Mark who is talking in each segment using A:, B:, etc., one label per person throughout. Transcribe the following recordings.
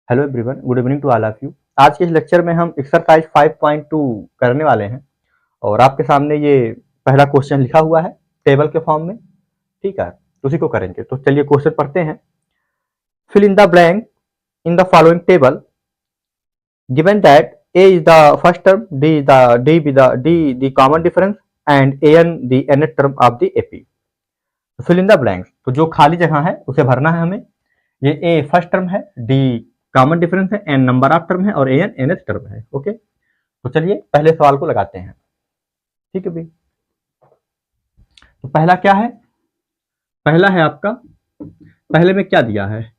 A: Hello everyone, good evening to all of you. आज के इस लेक्चर में हम एक्सरसाइज 5.2 करने वाले हैं और आपके सामने ये पहला क्वेश्चन लिखा हुआ है टेबल के फॉर्म में। ठीक है, उसी को करेंगे। तो चलिए क्वेश्चन पढ़ते हैं। Fill in the blank in the following table given that a is the first term, d the common difference and an the nth term of the ap. Fill in the blanks, तो जो खाली जगह है उसे भरना है हमें। ये ए फर्स्ट टर्म है, डी कॉमन डिफरेंस है, एन नंबर ऑफ टर्म है और एन nth टर्म है। ओके, तो चलिए पहले सवाल को लगाते हैं। ठीक है भाई, तो पहला क्या है? पहला है आपका, पहले में क्या दिया है?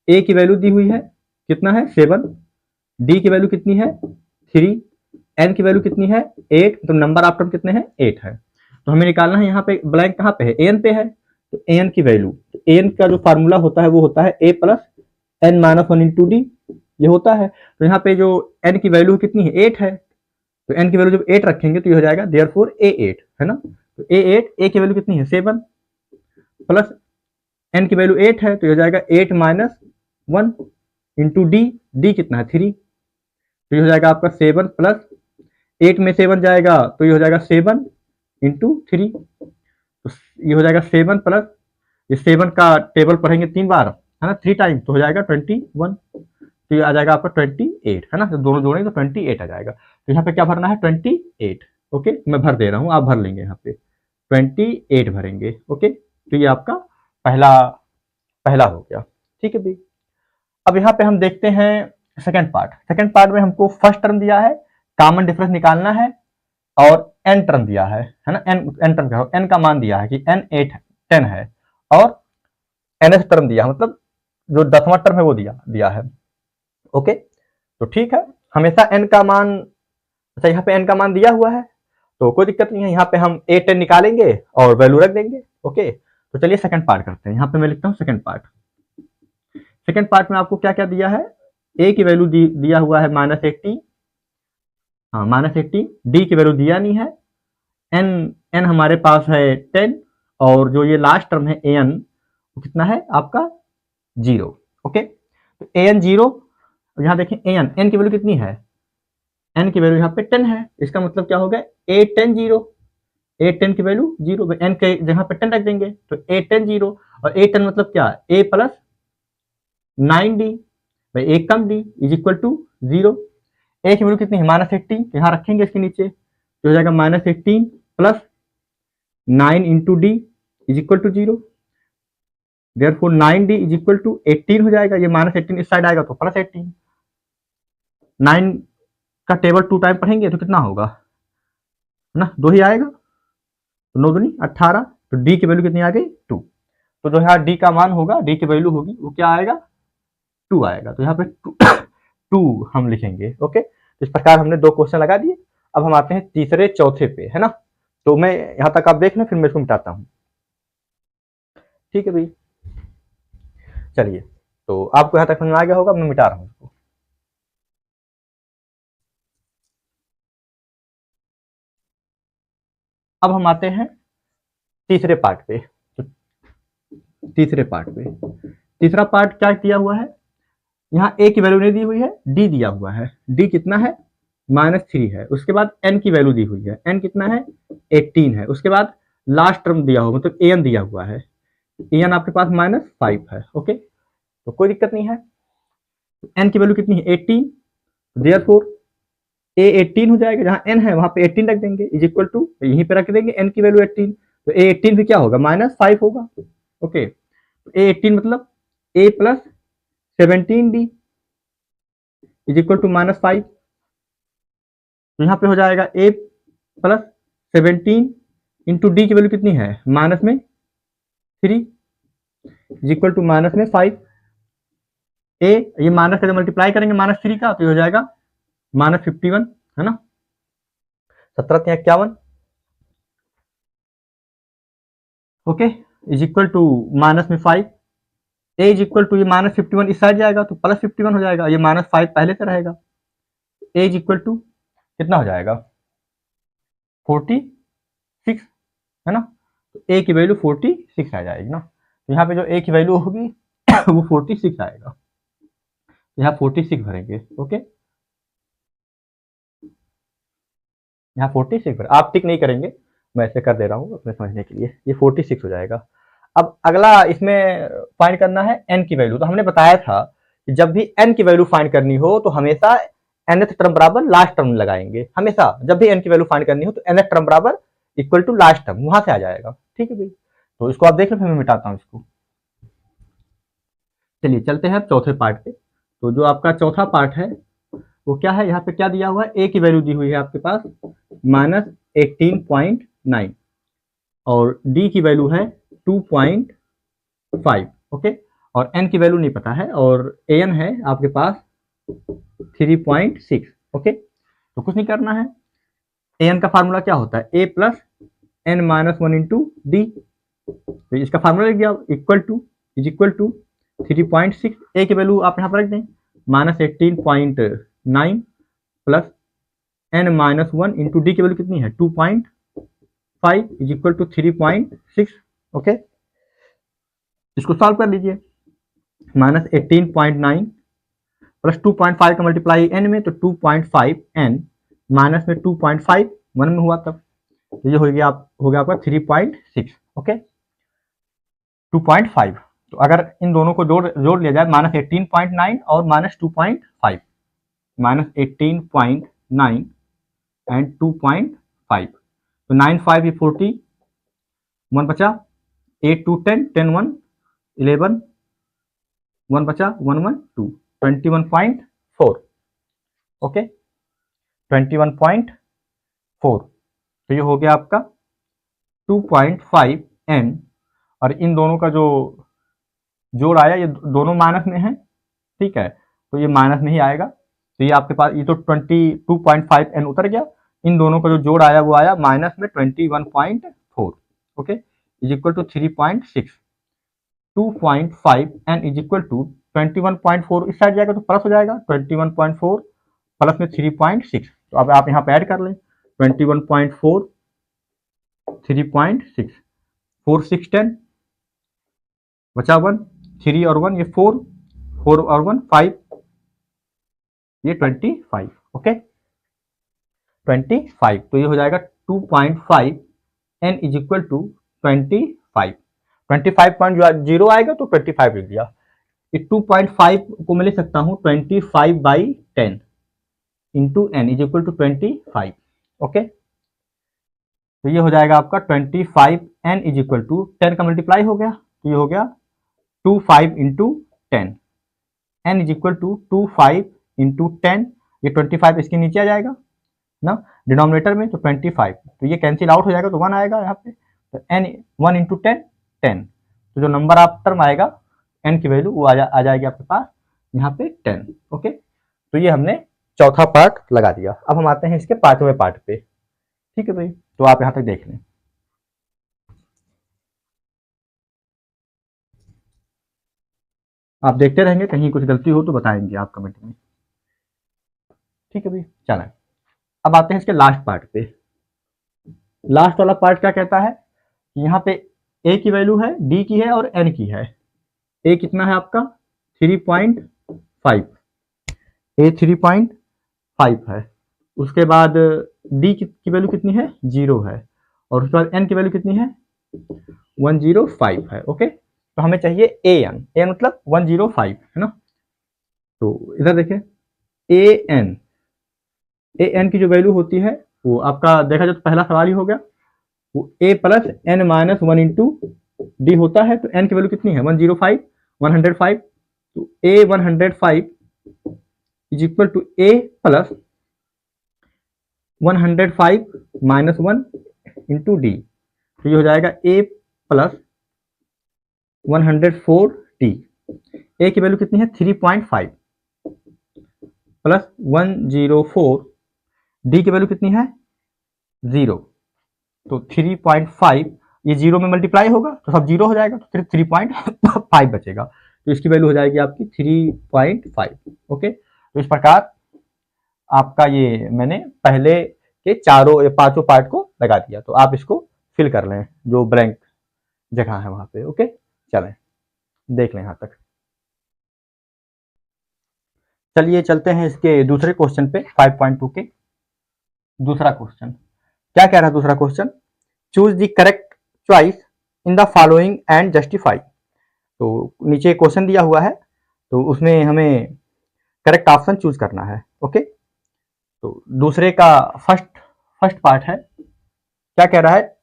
A: ए की वैल्यू दी हुई है, कितना है 7, डी की वैल्यू कितनी है 3, एन की वैल्यू कितनी है 8, तो नंबर ऑफ टर्म कितने हैं 8 है। तो हमें निकालना है यहाँ पे ब्लैंक कहाँ पे है, एन पे है, तो एन की वैल्यू, तो एन का जो फार्मूला होता है वो होता है A plus N minus 1 into D, ये होता है। तो यहाँ पे जो एन की वैल्यू कितनी है 8 है, तो एन की वैल्यू जब 8 रखेंगे तो ये हो जाएगा देयरफॉर ए 8 है ना। तो ए 8, ए की वैल्यू कितनी है 7 प्लस एन की वैल्यू 8 है, तो ये हो जाएगा 8 माइनस 1 इंटू डी, डी कितना है 3, तो ये हो जाएगा आपका 7 प्लस 8 में 7 जाएगा तो ये हो जाएगा 7 इंटू 3, तो ये हो जाएगा 7 प्लस ये 7 का टेबल पढ़ेंगे 3 बार है ना, 3 टाइम, तो हो जाएगा 21, तो ये आ जाएगा आपका 28 है ना। तो दोनों जोड़ेंगे तो 28 आ जाएगा। तो यहाँ पे क्या भरना है 28। ओके, मैं भर दे रहा हूँ, आप भर लेंगे यहाँ पे 28 भरेंगे। ओके, तो ये आपका पहला पहला हो गया। ठीक है भाई, अब यहाँ पे हम देखते हैं सेकंड पार्ट। सेकंड पार्ट में हमको फर्स्ट टर्म दिया है, कॉमन डिफरेंस निकालना है और एन टर्म दिया है ना। एन टर्म क्या हो, एन का मान दिया है कि एन 8 10 है और एनएस टर्म दिया, मतलब जो 10वां टर्म है वो दिया है। ओके, तो ठीक है, हमेशा एन का मान, अच्छा यहाँ पे एन का मान दिया हुआ है तो कोई दिक्कत नहीं है, यहाँ पे हम ए 10 निकालेंगे और वैल्यू रख देंगे। ओके, तो चलिए सेकंड पार्ट करते हैं। यहाँ पे मैं लिखता हूँ सेकंड पार्ट। सेकंड पार्ट में आपको क्या क्या दिया है, ए की वैल्यू दिया हुआ है -80, हाँ -80, डी की वैल्यू दिया नहीं है, एन हमारे पास है 10 और जो ये लास्ट टर्म है एन वो कितना है आपका 0। ओके, तो एन 0, यहाँ देखें एन की वैल्यू कितनी है, एन की वैल्यू यहाँ पे 10 है, इसका मतलब क्या हो गया ए 10 0, ए 10 की वैल्यू 0, एन के जगह पे 10 रख देंगे तो ए 10 0 और ए 10 मतलब क्या, ए प्लस 9d भाई एक कम डी इज इक्वल टू 0। ए की वैल्यू कितनी है -18, यहाँ रखेंगे इसके नीचे तो हो जाएगा -18 plus 9 into D is equal to 0, therefore 9d is equal to 18 हो जाएगा। ये -18 इस साइड आएगा तो +18, 9 का टेबल 2 टाइम पढ़ेंगे तो कितना होगा ना, 2 ही आएगा, तो 9 दूनी 18, तो डी की वैल्यू कितनी आ गई 2। तो जो यहाँ डी का मान होगा, डी की वैल्यू होगी वो क्या आएगा 2 आएगा, तो यहाँ पे 2 हम लिखेंगे। ओके, तो इस प्रकार हमने 2 क्वेश्चन लगा दिए। अब हम आते हैं तीसरे चौथे पे है ना, तो मैं यहाँ तक आप देख लें फिर मैं इसको मिटाता हूँ। ठीक है भाई, चलिए, तो आपको यहाँ तक समझ में आ गया होगा, मैं मिटा रहा हूँ इसको। अब हम आते हैं तीसरे पार्ट पे। तो तीसरा पार्ट क्या दिया हुआ है, यहाँ ए की वैल्यू नहीं दी हुई है, डी दिया हुआ है, डी कितना है -3 है, उसके बाद एन की वैल्यू दी हुई है, एन कितना है 18 है, उसके बाद लास्ट टर्म दिया हुआ मतलब एन दिया हुआ है, एन आपके पास -5 है। ओके, तो कोई दिक्कत नहीं है, एन की वैल्यू कितनी है 18, देयरफॉर ए 18 हो जाएगा, जहां एन है वहां पे 18 रख देंगे इज इक्वल टू, यहीं पे रख देंगे एन की वैल्यू 18, तो ए 18 भी क्या होगा -5 होगा। ओके, तो ए 18 मतलब A plus 17d is equal to -5, तो यहाँ पे हो जाएगा ए प्लस 17 इंटू डी की वैल्यू कितनी है -3 इज इक्वल टू -5, ए ये माइनस का जब मल्टीप्लाई करेंगे -3 का तो ये हो जाएगा -51 है ना, 17×51 okay is equal to -5, A is equal to ये -51 इस साइड जाएगा तो +51 हो जाएगा, ये -5 पहले से रहेगा, ए इज इक्वल टू कितना हो जाएगा 46, है ना। तो ए की वैल्यू 46 आ जाएगी ना। तो यहाँ पे जो ए की वैल्यू होगी वो 46 आएगा। यहाँ 46 भरेंगे। ओके, यहाँ 46 भर, आप टिक नहीं करेंगे, मैं ऐसे कर दे रहा हूँ अपने समझने के लिए। ये 46 हो जाएगा। अब अगला इसमें फाइंड करना है एन की वैल्यू। तो हमने बताया था कि जब भी एन की वैल्यू फाइंड करनी हो तो हमेशा nth टर्म बराबर लास्ट टर्म लगाएंगे। हमेशा जब भी एन की वैल्यू फाइंड करनी हो तो nth टर्म बराबर इक्वल टू लास्ट टर्म, वहां से आ जाएगा। ठीक है भाई, तो इसको आप देख लो, फिर मैं मिटाता हूँ इसको। चलिए चलते हैं चौथे पार्ट पे। तो जो आपका चौथा पार्ट है वो क्या है, यहाँ पे क्या दिया हुआ है, ए की वैल्यू दी हुई है आपके पास -18.9 और डी की वैल्यू है 2.5। ओके, और एन की वैल्यू नहीं पता है और ए एन है आपके पास 3.6। ओके, तो कुछ नहीं करना है। ए एन का फार्मूला क्या होता है, A plus N minus one into D. तो इसका फार्मूला लिख दिया, equal to is equal to 3.6। A की वैल्यू आप यहाँ पर रख दें -18.9 plus N minus one into D की वैल्यू कितनी है 2.5 इज इक्वल टू 3.6। ओके, इसको सॉल्व कर लीजिए। -18.9 प्लस 2.5 का मल्टीप्लाई एन में, तो 2.5 एन माइनस में 2.5 वन में हुआ तब, तो ये हो गया आपका 3.6। ओके, 2.5। तो अगर इन दोनों को जोड़ लिया जाए -18.9 और -2.5, -18.9 एंड 2.5, तो 9 5 ये 40, 1 बचा, 8 2 10, 10 1 11, 1 बचा, 1 1 2, 21.4। ओके, 21.4। तो ये हो गया आपका 2.5 n, और इन दोनों का जो जोड़ आया ये दोनों माइनस में है। ठीक है, तो ये माइनस में ही आएगा। तो ये आपके पास ये तो 22.5 n उतर गया, इन दोनों का जो जोड़ आया वो आया माइनस में 21.4। Okay, is equal to 3.6। 2.5 n is equal to 21.4, इस साइड जाएगा तो प्लस हो जाएगा, 21.4 प्लस में 3.6। तो अब आप यहाँ पे ऐड कर लें 21.4 3.6, 4 6 10 बचा 1, 3 और 1 ये 4, 4 और 1 5, ये 25। ओके, 25। तो ये हो जाएगा 2.5 n इज इक्वल टू 25। 25.0 आएगा तो 25 लिख दिया। इस 2.5 को मैं लिख सकता हूँ 25/10 into N is equal to 25। Okay, तो ये हो जाएगा आपका 25 n इज इक्वल टू 10 का मल्टीप्लाई हो गया, तो ये हो गया 25 into 10, n is equal to 25 into 10, ये 25 इसके नीचे आ जाएगा ना डिनोमिनेटर में, तो 25, तो ये कैंसिल आउट हो जाएगा तो 1 आएगा यहाँ पे, तो n 1 इंटू 10 10। तो जो नंबर आप टर्म आएगा n की वैल्यू वो आ जाएगी आपके पास यहाँ पे 10। ओके, तो ये हमने चौथा पार्ट लगा दिया। अब हम आते हैं इसके पांचवें पार्ट पे। ठीक है भाई, तो आप यहाँ तक देख लें। आप देखते रहेंगे, कहीं कुछ गलती हो तो बताएंगे आप कमेंट में। ठीक है भाई, चलें अब आते हैं इसके लास्ट पार्ट पे। लास्ट वाला पार्ट क्या कहता है, यहाँ पे ए की वैल्यू है, डी की है और एन की है। ए कितना है आपका 3.5, ए 3.5 है। उसके बाद डी की वैल्यू कितनी है 0 है, और उसके बाद एन की वैल्यू कितनी है 105 है। ओके, तो हमें चाहिए ए एन मतलब 105 है ना। तो इधर देखें ए एन की जो वैल्यू होती है वो आपका देखा जाए तो पहला सवाल ही हो गया, वो A plus N minus one into D होता है। तो एन की वैल्यू कितनी है 105। तो A 105 is equal to A plus 105 minus 1 into D, तो ये हो जाएगा ए प्लस 104 डी। ए की वैल्यू कितनी है 3.5 प्लस 104, डी की वैल्यू कितनी है 0, तो 3.5 ये 0 में मल्टीप्लाई होगा तो सब 0 हो जाएगा, तो सिर्फ 3.5 बचेगा, तो इसकी वैल्यू हो जाएगी आपकी 3.5। ओके, तो इस प्रकार आपका ये मैंने पहले के चारों या पांचों पार्ट को लगा दिया, तो आप इसको फिल कर लें जो ब्लैंक जगह है वहां पे। ओके, चलें देख लें यहां तक। चलिए चलते हैं इसके दूसरे क्वेश्चन पे, 5.2 के दूसरा क्वेश्चन। क्या कह रहा है दूसरा question? Choose the correct choice in the following and justify. तो नीचे क्वेश्चन दिया हुआ है, तो उसमें हमें करेक्ट ऑप्शन चूज करना है। ओके, तो दूसरे का फर्स्ट पार्ट है, क्या कह रहा है?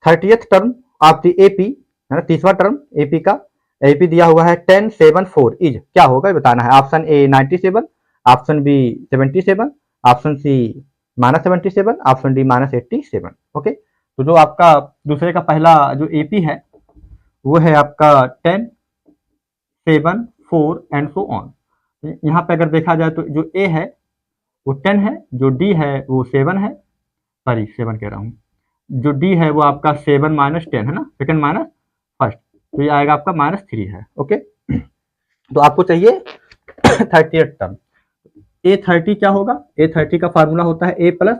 A: 30th term of the AP, है ना, 30वां टर्म एपी का। एपी दिया हुआ है 1074 इज, क्या होगा ये बताना है। Option A 97, option B 77, option C -77, option D -87। Okay, तो जो आपका दूसरे का पहला जो एपी है वो है आपका 10, 7, 4 एंड सो ऑन। यहाँ पे अगर देखा जाए तो जो ए है वो 10 है, जो डी है वो 7 है, सॉरी 7 कह रहा हूँ, जो डी है वो आपका 7 माइनस 10 है ना, सेकंड माइनस फर्स्ट, तो ये आएगा आपका -3 है। ओके, तो आपको चाहिए 30th टर्म। ए 30 क्या होगा? ए 30 का फार्मूला होता है ए प्लस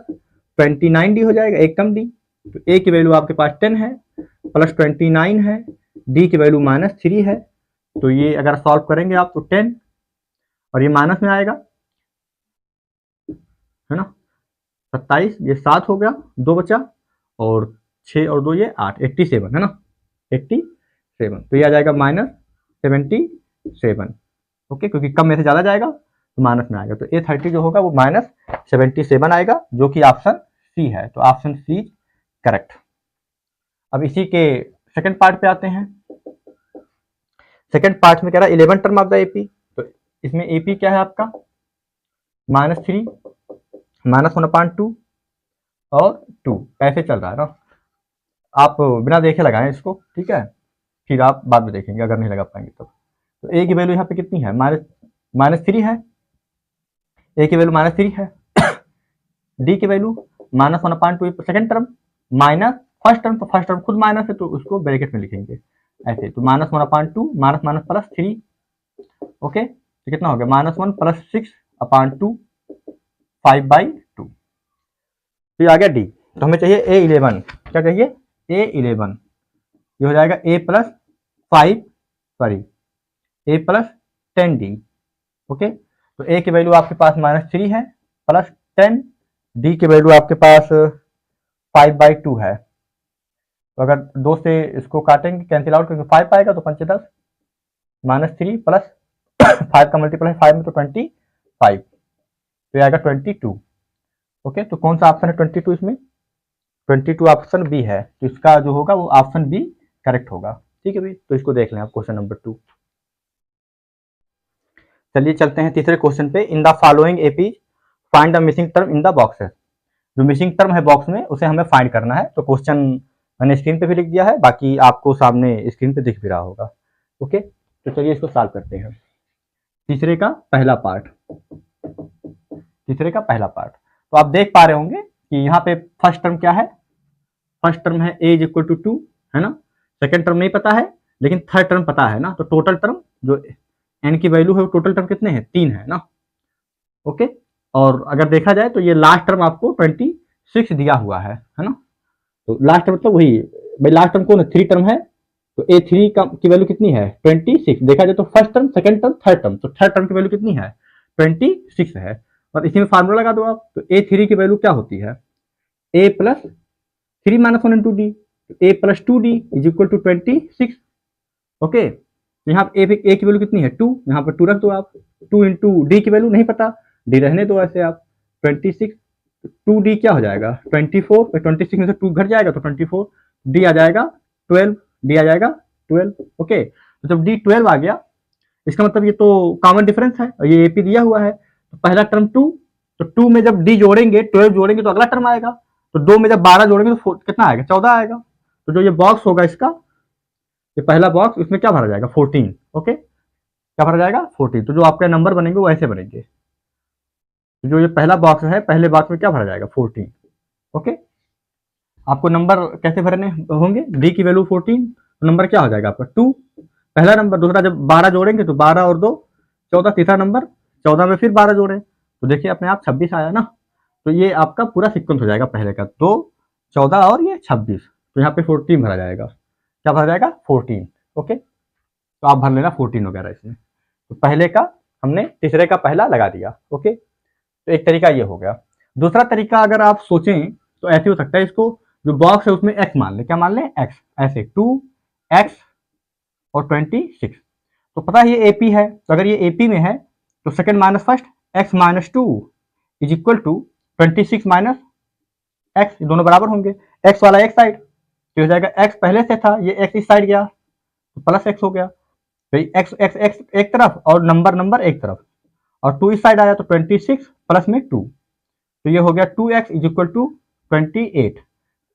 A: 29 डी हो जाएगा, एक कम डी। तो ए की वैल्यू आपके पास 10 है, प्लस 29 है, डी की वैल्यू -3 है। तो ये अगर सॉल्व करेंगे आप तो 10 और ये माइनस में आएगा, है ना, 27, ये 7 हो गया, 2 बचा, और 6 और 2 ये 8, 87 है ना, 87। तो ये आ जाएगा -77। ओके, क्योंकि कम में से ज़्यादा जाएगा तो माइनस में आएगा, तो ए 30 जो होगा वो -77 आएगा, जो कि ऑप्शन सी है। तो ऑप्शन सी करेक्ट। अब इसी के सेकंड पार्ट पे आते हैं। सेकंड पार्ट में कह रहा है 11 टर्म ऑफ द एपी। तो इसमें एपी क्या है आपका? -3, -1/2 और 2 ऐसे चल रहा है ना। आप बिना देखे लगाएं इसको, ठीक है, फिर आप बाद में देखेंगे अगर नहीं लगा पाएंगे तो ए की वैल्यू यहाँ पे कितनी है? -3 है, ए की वैल्यू -3 है, डी की value -1/2 second term, minus first term, तो फर्स्ट टर्म खुद माइनस है तो उसको ब्रैकेट में लिखेंगे ऐसे, तो -1/2 माइनस माइनस प्लस 3। ओके, तो कितना हो गया? -1 + 6/2 5/2। तो ये आ गया डी। तो हमें चाहिए A11। क्या चाहिए? A11। ये हो जाएगा A + 5, sorry A + 10D। Okay, तो ए की वैल्यू आपके पास -3 है, प्लस 10, डी की वैल्यू आपके पास 5/2 है। तो अगर 2 से इसको काटेंगे, कैंसिल आउट करेंगे, 5 आएगा, तो 5 10, -3 प्लस 5 का मल्टीप्लाई 5 में तो 25, तो आएगा 22। ओके, तो कौन सा ऑप्शन है 22 इसमें? 22 ऑप्शन बी है, तो इसका जो होगा वो ऑप्शन बी करेक्ट होगा। ठीक है भाई, तो इसको देख लें आप क्वेश्चन नंबर 2। चलिए चलते हैं तीसरे क्वेश्चन पे। इन the following AP find the missing term in the boxes. जो मिसिंग टर्म है बॉक्स में उसे हमें फाइंड करना है। तो क्वेश्चन मैंने स्क्रीन पे भी लिख दिया है, बाकी आपको सामने स्क्रीन पे दिख भी रहा होगा। ओके, तो चलिए इसको सॉल्व करते हैं। तीसरे का पहला पार्ट, तो आप देख पा रहे होंगे कि यहाँ पे फर्स्ट टर्म क्या है? फर्स्ट टर्म है a = 2, है ना। सेकेंड टर्म नहीं पता है, लेकिन थर्ड टर्म पता है ना। तो टोटल टर्म जो n की वैल्यू है वो टोटल टर्म कितने हैं? 3 है ना। ओके, और अगर देखा जाए तो ये लास्ट टर्म आपको 26 दिया हुआ है ना। तो लास्ट मतलब वही भाई, लास्ट टर्म कौन है? 3 टर्म है, तो A3 की वैल्यू कितनी है? 26। देखा जाए तो first term, second term, third term, तो थर्ड टर्म की वैल्यू कितनी है? 26 है। और इसी में फार्मूला लगा दो आप, तो A3 की वैल्यू क्या होती है? A + 3 - 1 × D, A + 2D = 26। Okay, तो यहाँ पे A की वैल्यू कितनी है? 2, यहाँ पर 2 रख दो आप। 2 × D की वैल्यू नहीं पता, D रहने दो ऐसे आप। 26, 2D क्या हो जाएगा? 24, 26 में से 2 घट जाएगा तो 24, D आ जाएगा 12, D आ जाएगा 12। ओके, तो जब D 12 आ गया, इसका मतलब ये तो कॉमन डिफरेंस है, और ये AP दिया हुआ है। तो पहला टर्म 2, तो 2 में जब D जोड़ेंगे, 12 जोड़ेंगे तो अगला टर्म आएगा। तो 2 में जब 12 जोड़ेंगे तो कितना आएगा? 14 आएगा। तो जो ये बॉक्स होगा इसका, ये पहला बॉक्स, इसमें क्या भरा जाएगा? 14। ओके, क्या भरा जाएगा? 14। तो जो आपके नंबर बनेंगे वो ऐसे बनेंगे। तो जो ये पहला बॉक्स है, पहले बॉक्स में क्या भरा जाएगा? 14। ओके, आपको नंबर कैसे भरने होंगे? डी की वैल्यू 14, तो नंबर क्या हो जाएगा आपका? 2 पहला नंबर। दूसरा जब 12 जोड़ेंगे तो 12 और 2 14, तीसरा नंबर 14 में फिर 12 जोड़े तो देखिए अपने आप 26 आया ना। तो ये आपका पूरा सीक्वेंस हो जाएगा पहले का, तो 14 और ये 26, तो यहाँ पे 14 भरा जाएगा। क्या भरा जाएगा? 14। ओके, तो आप भर लेना 14 वगैरह इसमें। तो पहले का हमने तीसरे का पहला लगा दिया। ओके, तो एक तरीका ये हो गया। दूसरा तरीका अगर आप सोचें तो ऐसे हो सकता है, इसको जो बॉक्स है उसमें x मान ले। क्या मान ले? x। ऐसे 2x और 26। तो पता है ये AP है, तो अगर ये AP में है तो second minus first x minus 2 is equal to 26 minus x, दोनों बराबर होंगे। x वाला एक साइड तो हो जाएगा x पहले से था, ये x इस साइड गया तो प्लस x हो गया। तो x x x एक तरफ और नंबर एक तरफ, और 2 इस साइड आया तो 26 प्लस में 2, तो ये हो गया 2x is equal to 28,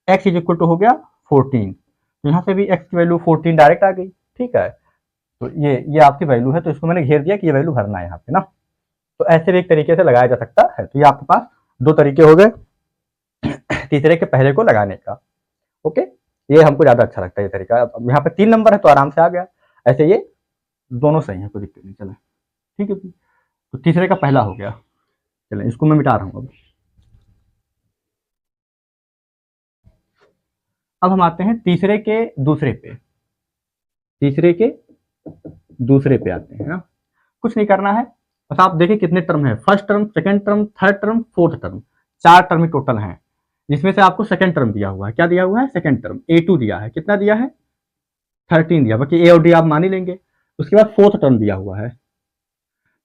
A: x is equal to हो गया 14। तो यहाँ से भी x की वैल्यू 14 डायरेक्ट आ गई। ठीक है, तो ये आपकी वैल्यू है, तो इसको मैंने घेर दिया कि ये वैल्यू भरना है यहाँ पे ना। तो ऐसे भी एक तरीके से लगाया जा सकता है। तो ये आपके पास दो तरीके हो गए तीसरे के पहले को लगाने का। ओके, ये हमको ज्यादा अच्छा लगता है ये तरीका। अब यहाँ पे 3 नंबर है तो आराम से आ गया। ऐसे ये दोनों सही है, कोई दिक्कत नहीं। चले ठीक है, तो तीसरे का पहला हो गया। चले इसको मैं मिटा रहा हूँ। अब हम आते हैं तीसरे के दूसरे पे। तीसरे के दूसरे पे आते हैं ना। कुछ नहीं करना है, बस आप देखिए कितने टर्म है। First term, second term, third term, fourth term, 4 term total हैं, जिसमें से आपको सेकंड टर्म दिया हुआ है। क्या दिया हुआ है? सेकंड टर्म A2 दिया है। कितना दिया है? 13 दिया, बाकी A और D आप मान ही लेंगे। उसके बाद फोर्थ टर्म दिया हुआ है,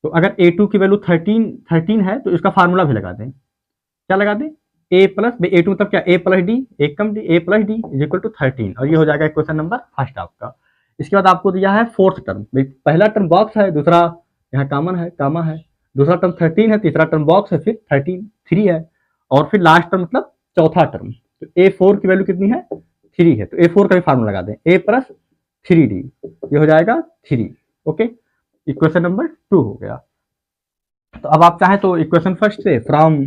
A: तो अगर A2 की वैल्यू 13 है तो इसका फार्मूला भी लगा दें। क्या लगा दें? A प्लस A2 मतलब क्या? A प्लस D, एक कम D, A plus D is equal to 13, और ये हो जाएगा क्वेश्चन नंबर फर्स्ट आपका। इसके बाद आपको दिया है फोर्थ टर्म। पहला टर्म बॉक्स है, दूसरा यहाँ कॉमन है, कामा है। दूसरा टर्म 13 है, तीसरा टर्म बॉक्स है, फिर 3 है, और फिर लास्ट टर्म मतलब चौथा टर्म। तो A4 की वैल्यू कितनी है? 3 है, तो A4 का भी फार्मूला लगा दें, A प्लस 3D, ये हो जाएगा 3। ओके, इक्वेशन नंबर 2 हो गया। तो अब आप चाहें तो इक्वेशन फर्स्ट से from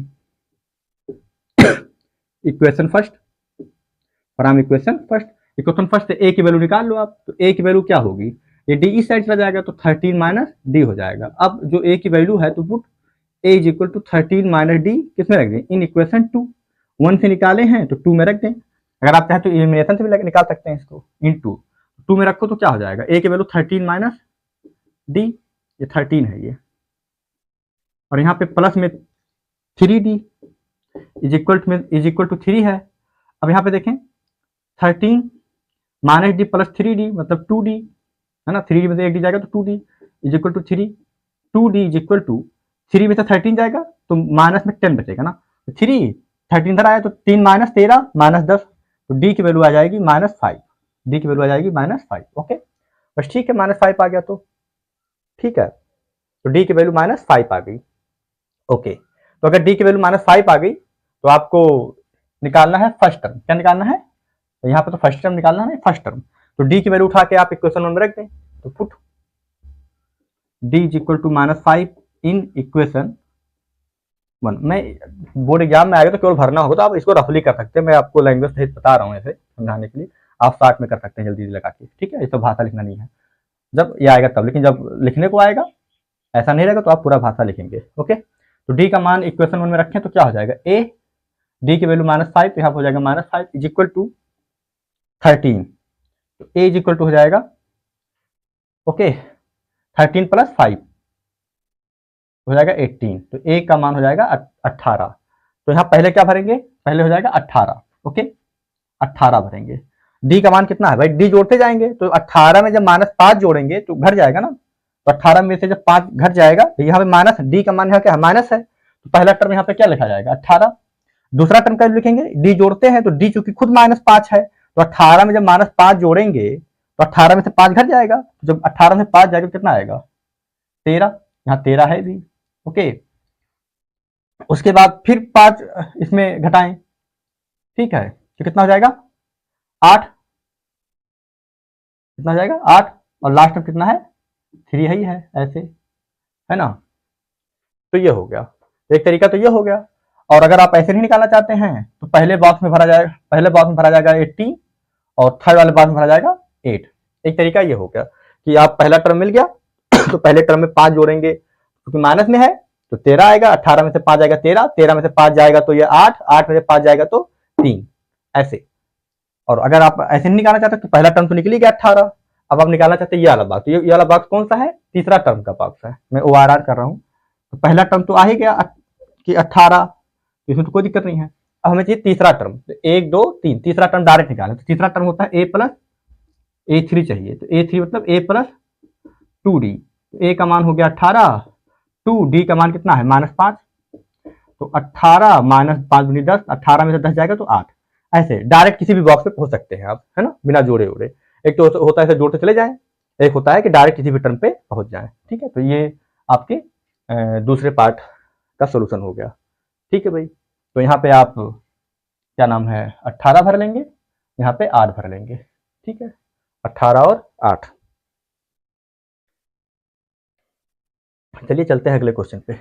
A: equation first equation first से A की वैल्यू निकाल लो आप। तो A की वैल्यू क्या होगी? ये D इस साइड चला जाएगा तो 13 माइनस D हो जाएगा। अब जो A की वैल्यू है तो put A is equal to 13 minus D किसमें रख दें? इन इक्वेशन 2। 1 से निकाले हैं तो 2 में रख दें। अगर आप चाहें तो एलिमिनेशन से भी निकाल सकते हैं इसको, इन 2 में रखो तो क्या हो जाएगा? A की वैल्यू 13 माइनस D, ये 13 है ये, और यहाँ पे प्लस में 3D इज इक्वल टू 3 है। अब यहाँ पे देखें 13 माइनस D प्लस 3D मतलब 2D है ना। 3D में से एक D जाएगा तो 2D is equal to 3। 2D is equal to 3 में से 13 जाएगा तो माइनस में 10 बचेगा ना। तो 13 इधर आया तो 3 माइनस 13 माइनस 10, तो D की वैल्यू आ जाएगी -5। D की वैल्यू आ जाएगी -5। ओके, बस ठीक है, -5 आ गया तो ठीक है। तो D की वैल्यू -5 आ गई। ओके, तो अगर D की वैल्यू -5 आ गई तो आपको निकालना है फर्स्ट टर्म। क्या निकालना है? तो यहाँ पे तो फर्स्ट टर्म निकालना है, फर्स्ट टर्म। तो D की वैल्यू उठा के आप इक्वेशन 1 में रख दें। तो put D is equal to -5 in equation 1। मैं बोर्ड एग्जाम में आएगा तो केवल भरना होगा, तो आप इसको रफली कर सकते हैं। मैं आपको लैंग्वेज सहित बता रहा हूँ ऐसे समझाने के लिए, आप स्टार्ट में कर सकते हैं जल्दी लगा के। ठीक है, ये तो भाषा लिखना नहीं है, जब ये आएगा तब। लेकिन जब लिखने को आएगा ऐसा नहीं रहेगा तो आप पूरा भाषा लिखेंगे। ओके, तो D का मान इक्वेशन 1 में रखें तो क्या हो जाएगा? A, D की वैल्यू -5 तो यहाँ हो जाएगा -5 इज इक्वल टू 13। तो A इज इक्वल टू हो जाएगा ओके 13 प्लस 5 हो जाएगा 18। तो A का मान हो जाएगा 18। तो यहाँ पहले क्या भरेंगे? पहले हो जाएगा 18। ओके, 18 भरेंगे। D का मान कितना है भाई? D जोड़ते जाएंगे तो 18 में जब -5 जोड़ेंगे तो घट जाएगा ना। तो 18 में से जब 5 घट जाएगा तो यहाँ पे माइनस, D का मान यहाँ क्या है? माइनस है। तो पहला टर्म यहाँ पे क्या लिखा जाएगा? 18। दूसरा टर्म क्या लिखेंगे? D जोड़ते हैं तो D चूंकि खुद -5 है, तो 18 में जब -5 जोड़ेंगे तो 18 में से 5 घट जाएगा। तो जब 18 में 5 जाएगा तो कितना आएगा? 13। यहाँ 13 है भी। ओके, उसके बाद फिर 5 इसमें घटाएं, ठीक है, तो कितना हो जाएगा? 8। कितना हो जाएगा? 8, और लास्ट में कितना है? 3 ही है, ऐसे है ना। तो ये हो गया एक तरीका, तो ये हो गया। और अगर आप ऐसे नहीं निकालना चाहते हैं तो पहले बॉक्स में भरा जाएगा 80 और थर्ड वाले बॉक्स में भरा जाएगा 8। एक तरीका ये हो गया कि आप पहला टर्म मिल गया तो पहले टर्म में 5 जोड़ेंगे क्योंकि माइनस में है तो 13 आएगा, 18 में से 5 जाएगा 13, 13 में से 5 जाएगा तो ये 8, 8 में से 5 जाएगा तो 3, ऐसे। और अगर आप ऐसे नहीं निकालना चाहते तो पहला टर्म तो निकल ही गया 18, अब आप निकालना चाहते हैं ये वाला भाग, तो ये वाला भाग कौन सा है, तीसरा टर्म का भाग है, मैं ORR कर रहा हूँ। तो पहला टर्म तो आ ही गया कि 18, इसमें तो कोई दिक्कत नहीं है। अब हमें चाहिए तीसरा टर्म, तो 1 2 3, तीसरा टर्म डायरेक्ट निकालें, तो तीसरा टर्म होता है a प्लस A3 चाहिए, तो A3 मतलब a प्लस 2d, a का मान हो गया 18, 2d का मान कितना है -5, तो 18 माइनस 5 दूनी 10, 18 में से 10 जाएगा तो 8, ऐसे डायरेक्ट किसी भी बॉक्स पे पहुंच सकते हैं आप, है ना, बिना जोड़े उड़े। एक तो होता है ऐसे जोड़ते चले जाए, एक होता है कि डायरेक्ट किसी भी टर्म पे पहुंच जाए, ठीक है। तो ये आपके दूसरे पार्ट का सोल्यूशन हो गया, ठीक है भाई। तो यहाँ पे आप क्या नाम है 18 भर लेंगे, यहाँ पे 8 भर लेंगे, ठीक है, 18 और 8। चलिए चलते हैं अगले क्वेश्चन पे।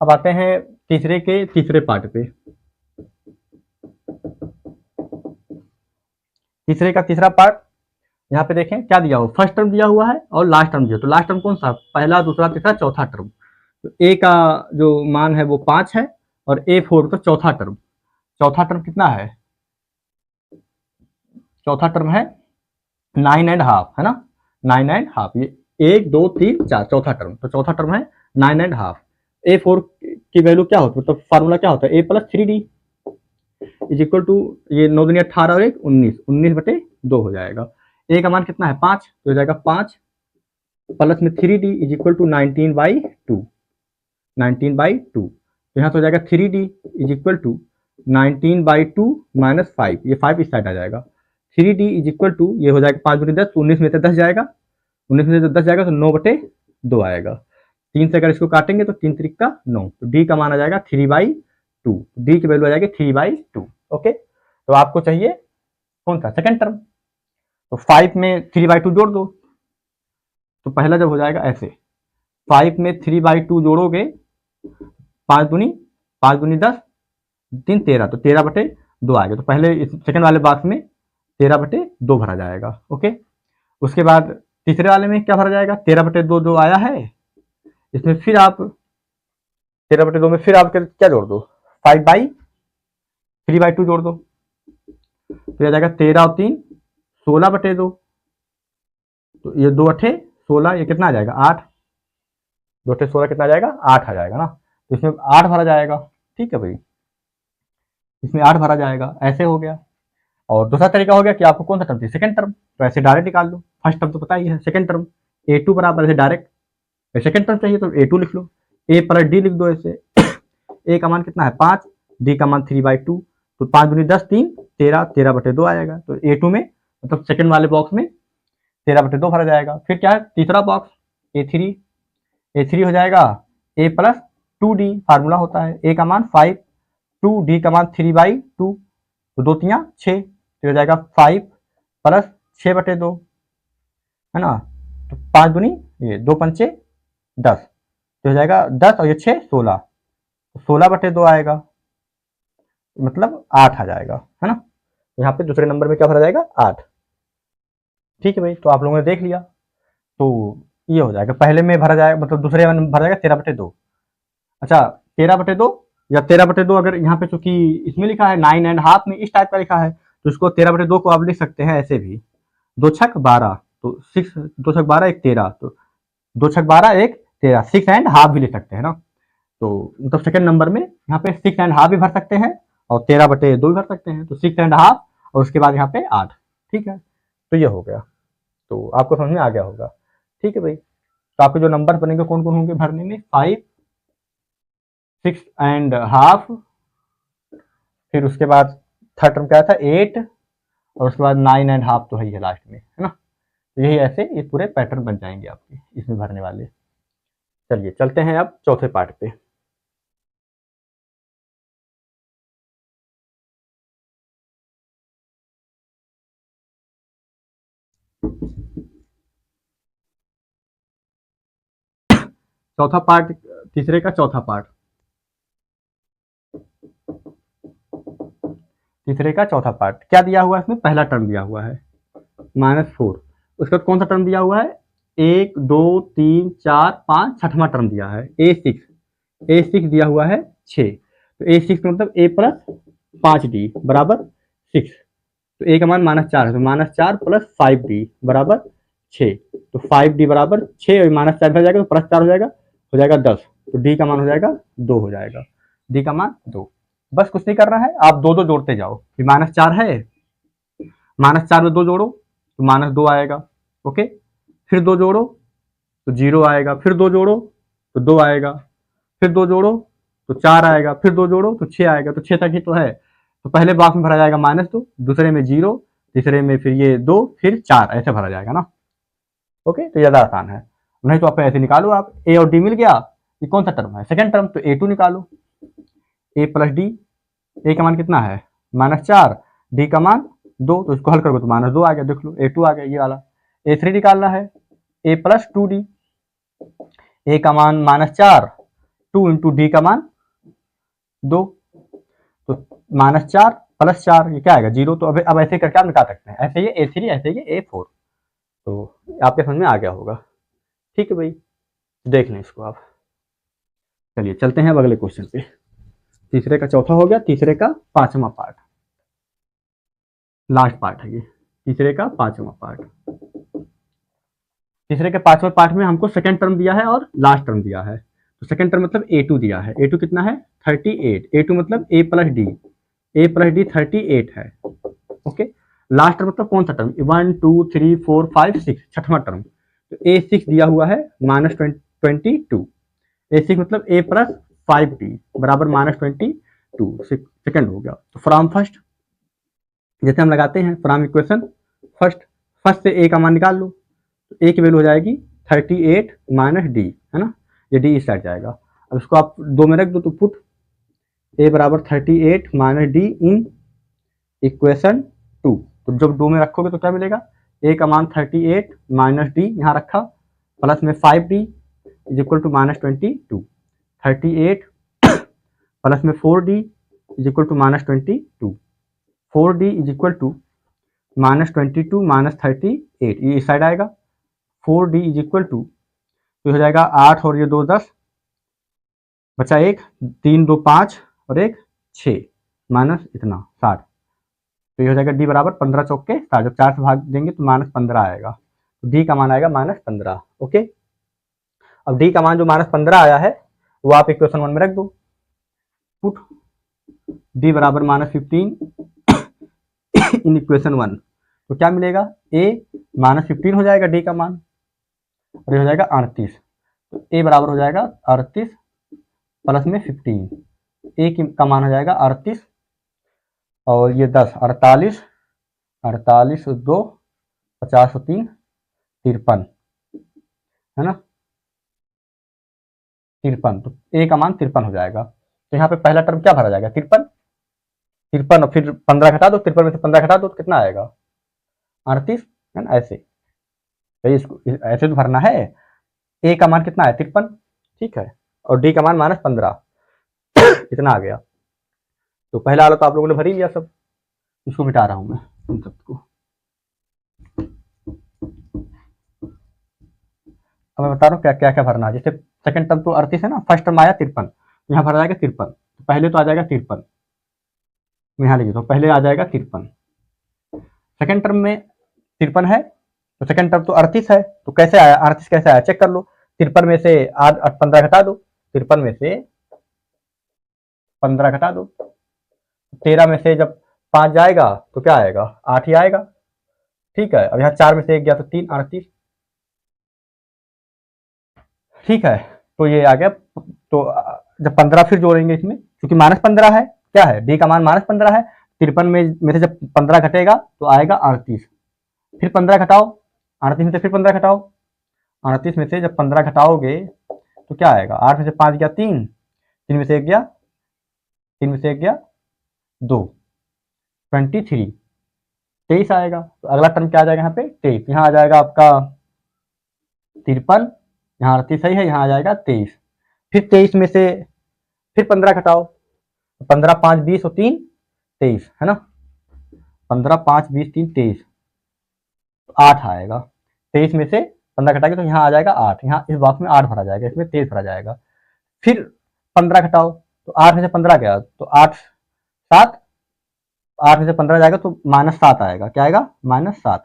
A: अब आते हैं तीसरे के तीसरे पार्ट पे। तीसरे का तीसरा पार्ट, यहाँ पे देखें क्या दिया हुआ, फर्स्ट टर्म दिया हुआ है और लास्ट टर्म दिया, तो लास्ट टर्म कौन सा, पहला दूसरा तीसरा चौथा टर्म। तो ए का जो मान है वो 5 है और A4 तो चौथा टर्म, चौथा टर्म कितना है, चौथा टर्म है 9.5, है ना, 9.5, ये 1 2 3 4 चौथा टर्म, तो चौथा टर्म है 9.5। A4 की वैल्यू क्या होती है, मतलब फार्मूला क्या होता है, A plus 3D is equal to, ये 9 दूनी 18 और 1 19, 19/2 हो जाएगा। ए का मान कितना है 5, तो हो जाएगा 5 प्लस में 3D इज इक्वल टू 19/2, 19/2, तो यहाँ तो हो जाएगा 3D is equal to 19/2 minus 5, ये 5 इस साइड आ जाएगा, 3D इज इक्वल टू, ये हो जाएगा 5 × 10, 19 में से 10 जाएगा, 19 में से 10 जाएगा तो 9/2 आएगा, 3 से अगर इसको काटेंगे तो 3 3 का 9, तो डी का मान आ जाएगा 3/2, डी की वैल्यू आ जाएगी 3/2। ओके, तो आपको चाहिए कौन सा, सेकंड टर्म, तो 5 में 3/2 जोड़ दो, तो पहला जब हो जाएगा ऐसे, 5 में 3/2 जोड़ोगे, 5 दूनी 10, 3 13, तो 13/2 आएगा, तो पहले इस सेकंड वाले बॉक्स में 13/2 भरा जाएगा। ओके, उसके बाद तीसरे वाले में क्या भरा जाएगा, 13/2 जो आया है इसमें फिर आप 13/2 में फिर आप क्या जोड़ दो, 5/3/2 जोड़ दो, तो यह जाएगा 13 और 3 16/2, तो ये 2 8 16, ये कितना आ जाएगा 8, 2 8 16 कितना आ जाएगा 8 आ जाएगा ना, तो इसमें 8 भरा जाएगा, ठीक है भाई, इसमें 8 भरा जाएगा, ऐसे हो गया। और दूसरा तरीका हो गया कि आपको कौन सा टर्म चाहिए, सेकंड टर्म, तो ऐसे डायरेक्ट निकाल लो, फर्स्ट टर्म तो पता ही है, सेकंड टर्म A2 बराबर ऐसे डायरेक्ट, सेकंड टर्म चाहिए तो A2 लिख लो, A प्लस D लिख दो ऐसे, A का मान कितना है 5, D का मान 3/2, तो 5 दूनी 10 3 13, 13/2 आएगा, तो A2 में मतलब सेकंड वाले बॉक्स में 13/2 भरा जाएगा। फिर क्या है तीसरा बॉक्स A3, A3 हो जाएगा A प्लस 2D, फार्मूला होता है, A का मान 5, 2D का मान 3/2, तो 2 3 6, तो हो जाएगा 5 प्लस 6/2, है ना, तो 5 दूनी ये 2 पंचे 10, तो हो जाएगा 10 और ये 6 16, तो 16/2 आएगा, मतलब 8 आ जाएगा, है ना, तो यहाँ पे दूसरे नंबर में क्या भरा जाएगा 8। ठीक है भाई, तो आप लोगों ने देख लिया, तो ये हो जाएगा, पहले में भरा जाएगा मतलब दूसरे में भरा जाएगा 13/2। अच्छा 13/2 या 13/2 अगर यहाँ पे चूंकि इसमें लिखा है 9.5 में इस टाइप का लिखा है, तो इसको 13/2 को आप लिख सकते हैं ऐसे भी, 2 छक 12, तो 6, 2 छक 12 1 13, तो 2 छक 12 1 13, 6.5 भी लिख सकते हैं ना, तो मतलब सेकंड नंबर में यहाँ पे 6.5 भी भर सकते हैं और 13/2 भी भर सकते हैं, तो 6.5 और उसके बाद यहाँ पे 8, ठीक है, तो ये हो गया, तो आपको समझ में आ गया होगा, ठीक है भाई। तो आपके जो नंबर बनेंगे कौन कौन होंगे भरने में, 5 6.5, फिर उसके बाद थर्ड टर्म क्या था 8, और उसके बाद 9.5 तो है ही लास्ट में, है ना, तो यही ऐसे ये पूरे पैटर्न बन जाएंगे आपके इसमें भरने वाले। चलिए चलते हैं अब चौथे पार्ट पे। चौथा पार्ट, तीसरे का चौथा पार्ट, तीसरे का चौथा पार्ट क्या दिया हुआ है इसमें, पहला टर्म दिया हुआ है -4, उसके बाद कौन सा टर्म दिया हुआ है, 1 2 3 4 5 छठवां टर्म दिया है A6 दिया हुआ है 6, तो A6 मतलब A प्लस 5D बराबर 6, तो A का मान -4 है, तो -4 प्लस 5D बराबर 6, तो 5D बराबर 6 और -4 हो जाएगा तो +4 हो जाएगा 10, तो D का मान हो जाएगा 2 हो जाएगा, D का मान 2। बस कुछ नहीं करना है, आप दो दो जोड़ते जाओ, -4 है, -4 में 2 जोड़ो तो -2 आएगा, ओके, फिर 2 जोड़ो तो 0 आएगा, फिर 2 जोड़ो तो 2 आएगा, फिर 2 जोड़ो तो 4 आएगा, फिर 2 जोड़ो तो 6 आएगा, तो 6 तक ही तो है, तो पहले बॉक्स में भरा जाएगा -2, दूसरे में 0, तीसरे में फिर ये 2, फिर 4, ऐसे भरा जाएगा ना, ओके, तो ज़्यादा आसान है। नहीं तो आप ऐसे निकालो, आप ए और डी मिल गया, ये कौन सा टर्म है, सेकंड टर्म, तो A2 निकालो, A प्लस डी, ए का मान कितना है -4, डी का मान 2, तो इसको हल करोगे तो -2 आ गया, देख लो A2 आ गया ये वाला। A3 निकालना है, A प्लस 2D, ए का मान -4, 2 इंटू डी का मान 2, तो -4 प्लस 4 ये क्या आएगा 0, तो अब ऐसे करके आप निकाल सकते हैं, ऐसे ये A3 ऐसे ये A4, तो आपके समझ में आ गया होगा, ठीक है भाई, देख लें इसको आप। चलिए चलते हैं अब अगले क्वेश्चन पे, तीसरे का चौथा हो गया, तीसरे का पांचवा पार्ट, लास्ट पार्ट है ये, तीसरे का पांचवा पार्ट। तीसरे के पांचवें पार्ट में हमको सेकंड टर्म दिया है और लास्ट टर्म दिया है, तो सेकंड टर्म मतलब A2 दिया है, A2 कितना है 38, A2 मतलब A प्लस डी 38 है, ओके। लास्ट टर्म मतलब कौन सा टर्म, 1 2 3 4 5 6 छठवां टर्म, तो A6 दिया हुआ है -22, A6 मतलब A प्लस 5D बराबर -22, सेकंड हो गया। तो फ्रॉम फर्स्ट जैसे हम लगाते हैं फ्रॉम इक्वेशन फर्स्ट से A का मान निकाल लो, तो A की वैल्यू हो जाएगी 38 माइनस डी, है ना, ये डी इस साइड जाएगा। अब इसको आप 2 में रख दो, तो पुट A बराबर 38 माइनस डी इन इक्वेशन 2, तो जब 2 में रखोगे तो क्या मिलेगा, A का मान 38 माइनस डी यहाँ रखा, प्लस में 5D is equal to -22, 38 plus में 4D is equal to -22, 4D is equal to -22 minus 38, ये इस साइड आएगा, 4D इज इक्वल टू, तो हो जाएगा 8 और ये 2 10, बचा 1, 3 2 5 और 1 6 माइनस इतना 60, तो ये हो जाएगा D बराबर 15 चौके 60, जब 4 से भाग देंगे तो -15 आएगा, तो D का मान आएगा -15, ओके। अब D का मान जो -15 आया है वो आप इक्वेशन 1 में रख दो, पुट D बराबर -15 इन इक्वेशन 1, तो क्या मिलेगा, A -15 हो जाएगा D का मान, और ये हो जाएगा 38, तो A बराबर हो जाएगा 38 प्लस में 15, A का मान हो जाएगा 38 और ये 10, 48 48 2 50 3 53, है ना, 53, तो A का मान 53 हो जाएगा। तो यहाँ पे पहला टर्म क्या भरा जाएगा 53 और फिर 15 घटा दो, 53 में से 15 घटा दो तो कितना आएगा 38, है ना, ऐसे तो इसको ऐसे तो भरना है। A का मान कितना है 53, ठीक है, और D का मान -15 इतना आ गया। तो पहला वाला तो आप लोगों ने भर ही लिया सब, इसको मिटा रहा हूं मैं इन सबको। अब मैं बता रहा हूँ क्या क्या क्या भरना है। जैसे सेकंड टर्म तो 38 है ना, फर्स्ट टर्म आया 53, तो यहाँ भरा जाएगा 53, तो पहले तो आ जाएगा 53, यहाँ लिखिए, तो पहले आ जाएगा 53, सेकंड टर्म में 53 है, तो सेकंड टर्म तो 38 है, तो कैसे आया 38 कैसे आया चेक कर लो, 53 में से 15 घटा दो, 53 में से 15 घटा दो, 13 में से जब 5 जाएगा तो क्या आएगा 8 ही आएगा, ठीक है। अब यहाँ 4 में से 1 गया तो 3, 38, ठीक है, तो ये आ गया। तो जब 15 फिर जोड़ेंगे इसमें, क्योंकि -15 है, क्या है D का मान -15 है, 53 में से जब 15 घटेगा तो आएगा 38, फिर 15 घटाओ, 38 में से फिर 15 घटाओ, 38 में से जब 15 घटाओगे तो क्या आएगा, 8 में से 5 गया 3, 3 में से 1 गया, 3 में से 1 गया 2, 23, 23 आएगा। तो अगला टर्म क्या आ जाएगा यहाँ पे 23, यहाँ आ जाएगा आपका 53, यहाँ 38 सही है, यहाँ आ जाएगा 23, फिर 23 में से फिर 15 घटाओ, 15 5 20 और 3 23, है ना, 15, 5, 20, 3, 23, 8 आएगा। 23 में से 15 घटाएंगे तो यहाँ आ जाएगा 8, यहाँ इस बॉक्स में 8 भरा जाएगा, इसमें 23 भरा जाएगा। फिर 15 घटाओ तो 8 में से 15 गया तो 8, 7, 8 में से 15 जाएगा तो -7 आएगा। क्या आएगा? -7।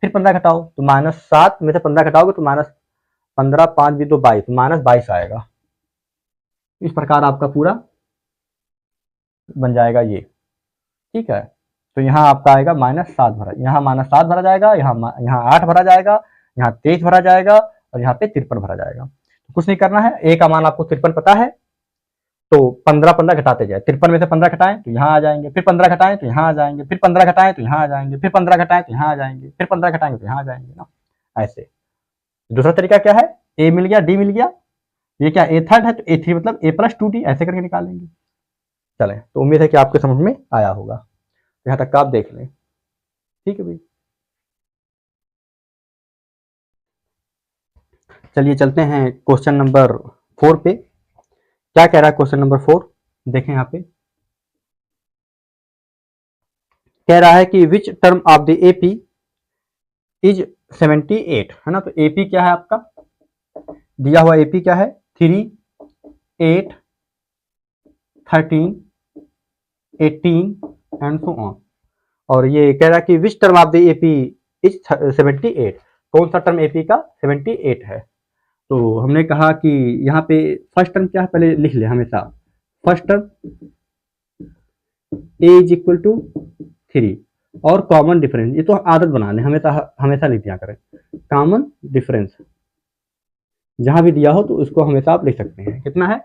A: फिर 15 घटाओ तो -7 में से 15 घटाओगे तो -15, 5 भी 2, 22, -22 आएगा। इस प्रकार आपका पूरा बन जाएगा ये। ठीक है, तो यहाँ आपका आएगा -7 भरा, यहाँ -7 भरा जाएगा, यहाँ 8 भरा जाएगा, यहाँ 23 भरा जाएगा और यहाँ पे 53 भरा जाएगा। तो कुछ नहीं करना है, ए का मान आपको 53 पता है तो 15 घटाते जाए। 53 में से 15 घटाएं तो यहाँ आ जाएंगे, फिर 15 घटाएं तो यहाँ आ जाएंगे, फिर 15 घटाएं तो यहाँ आ जाएंगे, फिर 15 घटाएं तो यहाँ आ जाएंगे, फिर 15 घटाएंगे तो यहाँ आ जाएंगे ना, ऐसे। दूसरा तरीका क्या है? ए मिल गया, डी मिल गया, ये क्या ए थर्ड है तो ए थ्री मतलब a + 2d ऐसे करके निकालेंगे। चलें, तो उम्मीद है कि आपके समझ में आया होगा, यहाँ तक का आप देख लें। ठीक है भाई, चलिए चलते हैं क्वेश्चन नंबर 4 पे। क्या कह रहा है क्वेश्चन नंबर 4? देखें यहाँ पे कह रहा है कि which term of the AP is 78, है ना। तो एपी क्या है आपका दिया हुआ? एपी क्या है? 3, 8, 13, 18 एंड सो ऑन। और ये कह रहा है कि which term of the AP is 78, कौन सा टर्म एपी का 78 है। तो हमने कहा कि यहाँ पे फर्स्ट टर्म क्या है पहले लिख ले हमेशा। First term A is equal to 3 और कॉमन डिफरेंस, ये तो आदत बना लें, हमेशा लिख दिया करें। कॉमन डिफरेंस जहां भी दिया हो तो उसको हमेशा आप लिख सकते हैं। कितना है?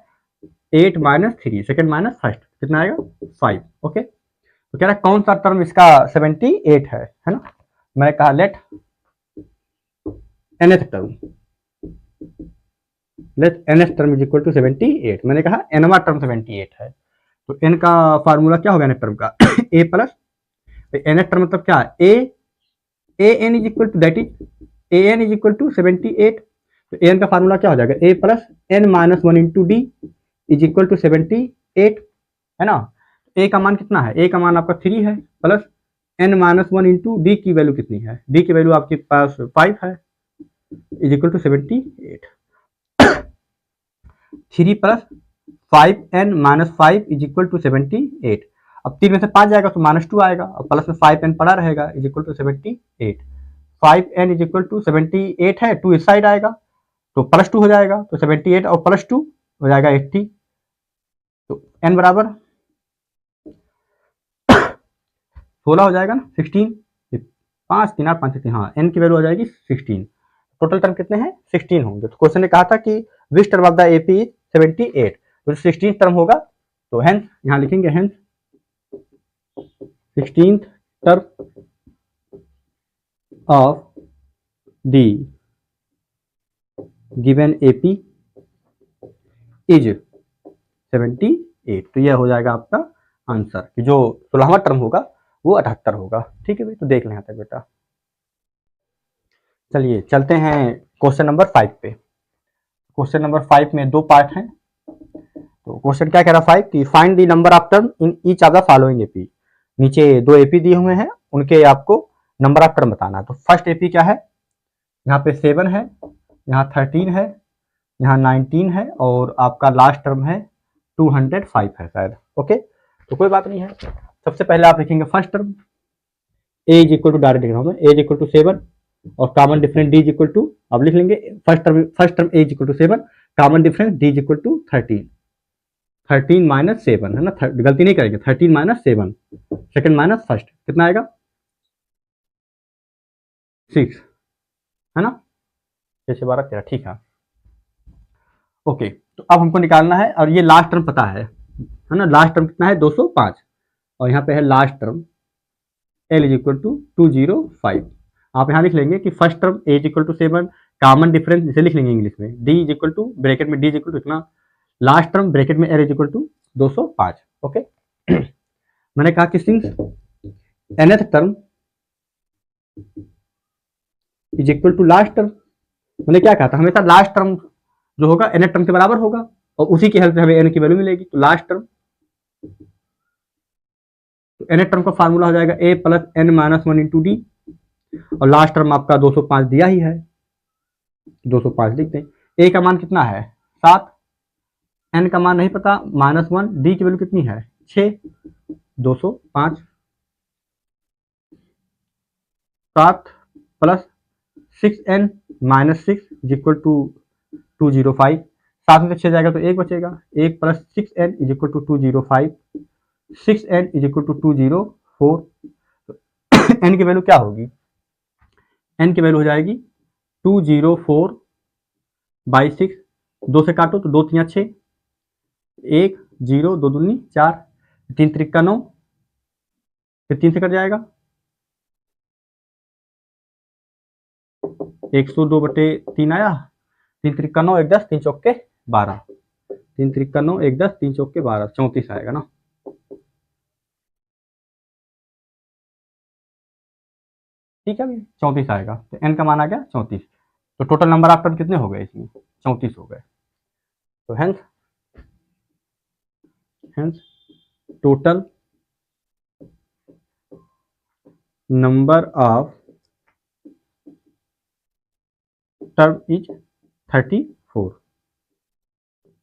A: 8 - 3, सेकेंड माइनस फर्स्ट, कितना आएगा? 5। ओके, तो कह रहा है कौन सा टर्म इसका 78 है ना। मैं कहा let nth term, let nth term is equal to 78। मैंने कहा nवा टर्म 78 है, तो n का फार्मूला क्या होगा nth टर्म का? a प्लस nth टर्म मतलब क्या है? an is equal to that is an is equal to 78। तो an का फार्मूला क्या हो जाएगा? a plus n - 1 into D is equal to 78, है ना। a का मान कितना है? a का मान आपका 3 है, प्लस n - 1 इंटू डी की वैल्यू कितनी है? डी की वैल्यू आपके पास 5 है, is equal to 78। 3 plus 5n - 5 is equal to 78। अब 3 में से 5 जाएगा तो -2 आएगा और प्लस में 5n पड़ा रहेगा, is equal to 78। 5n is equal to 78 है, 2 इस साइड आएगा तो +2 हो जाएगा, तो 78 और +2 हो जाएगा 80। तो n बराबर 16 हो जाएगा ना, 16, 5 3 8 5 6, हाँ n की वैल्यू हो जाएगी 16। टोटल टर्म कितने हैं? 16 होंगे। तो क्वेश्चन ने कहा था कि which term of the AP is 78, तो 16 टर्म होगा, तो हेंस यहाँ लिखेंगे hence 16th term of the given AP is 78। तो यह हो जाएगा आपका आंसर कि जो 16वां टर्म होगा वो 78 होगा। ठीक है भाई, तो देख लें यहाँ तक बेटा। चलिए चलते हैं क्वेश्चन नंबर 5 पे। क्वेश्चन नंबर 5 में 2 पार्ट हैं। तो क्वेश्चन क्या कह रहा है 5 कि find the number of term in each of the following AP. नीचे 2 एपी दिए हुए हैं, उनके आपको नंबर ऑफ टर्म बताना है। तो फर्स्ट एपी क्या है? यहाँ पे 7 है, यहाँ 13 है, यहाँ 19 है और आपका लास्ट टर्म है 205 है शायद। ओके, तो कोई बात नहीं है। सबसे पहले आप लिखेंगे first term A is equal to, direct लिख रहा हूँ मैं, ए इज इक्वल टू 7 और common difference D is equal to, अब लिख लेंगे first term A is equal to 7, common difference D is equal to 13 - 7 है ना, गलती नहीं करेंगे, 13 - 7, सेकंड माइनस फर्स्ट, कितना आएगा? 6, है ना, 6 12 13, ठीक है। ओके, तो अब हमको निकालना है और ये लास्ट टर्म पता है ना। लास्ट टर्म कितना है? 205 और यहाँ पे है last term L is equal to 205। आप यहाँ लिख लेंगे कि first term A is equal to 7, common difference इसे लिख लेंगे इंग्लिश में, D is equal to bracket में डी इज इक्वल टू इतना, लास्ट टर्म ब्रैकेट में L is equal to 205। Okay, मैंने कहा कि since nth term is equal to last term, मैंने क्या कहा था? हमेशा लास्ट टर्म जो होगा nth टर्म के बराबर होगा और उसी की हेल्प से हमें n की वैल्यू मिलेगी। तो लास्ट टर्म तो nth टर्म का फार्मूला हो जाएगा a plus n minus 1 into D, और लास्ट टर्म आपका 205 दिया ही है, 205 लिख दें। a का मान कितना है 7, n का मान नहीं पता -1, d की वैल्यू कितनी है 6, 205 7 plus 6n minus 6 is equal to 205, 7 में से 6 जाएगा तो 1 बचेगा, 1 plus 6n is equal to 205, 6n is equal to 204। n की वैल्यू क्या होगी, n की वैल्यू हो जाएगी 204 बाई 6, 2 से काटो तो 2 3 6, 1 0 2 दूनी 4, 3 त्रिका 9, फिर 3 से कट जाएगा 102/3 आया, 3 त्रिका 9 1 10 3 चौके 12, 3 त्रिका 9 1 10 3 चौके 12, 34 आएगा ना। ठीक है भाई 34 आएगा, तो n का मान आ गया 34, तो टोटल नंबर आफ्टर कितने हो गए इसमें 34 हो गए। तो hence total number of term is 34।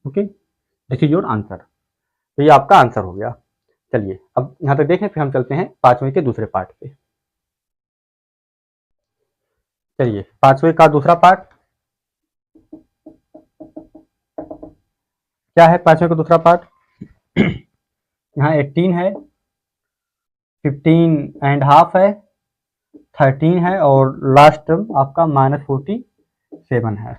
A: Okay, this is your answer. तो ये आपका आंसर हो गया। चलिए अब यहाँ तक देखें, फिर हम चलते हैं पांचवें के दूसरे पार्ट पे। चलिए पांचवें का दूसरा पार्ट क्या है, पांचवें का दूसरा पार्ट यहाँ 18 है, 15.5 है, 13 है, और लास्ट टर्म आपका -47 है।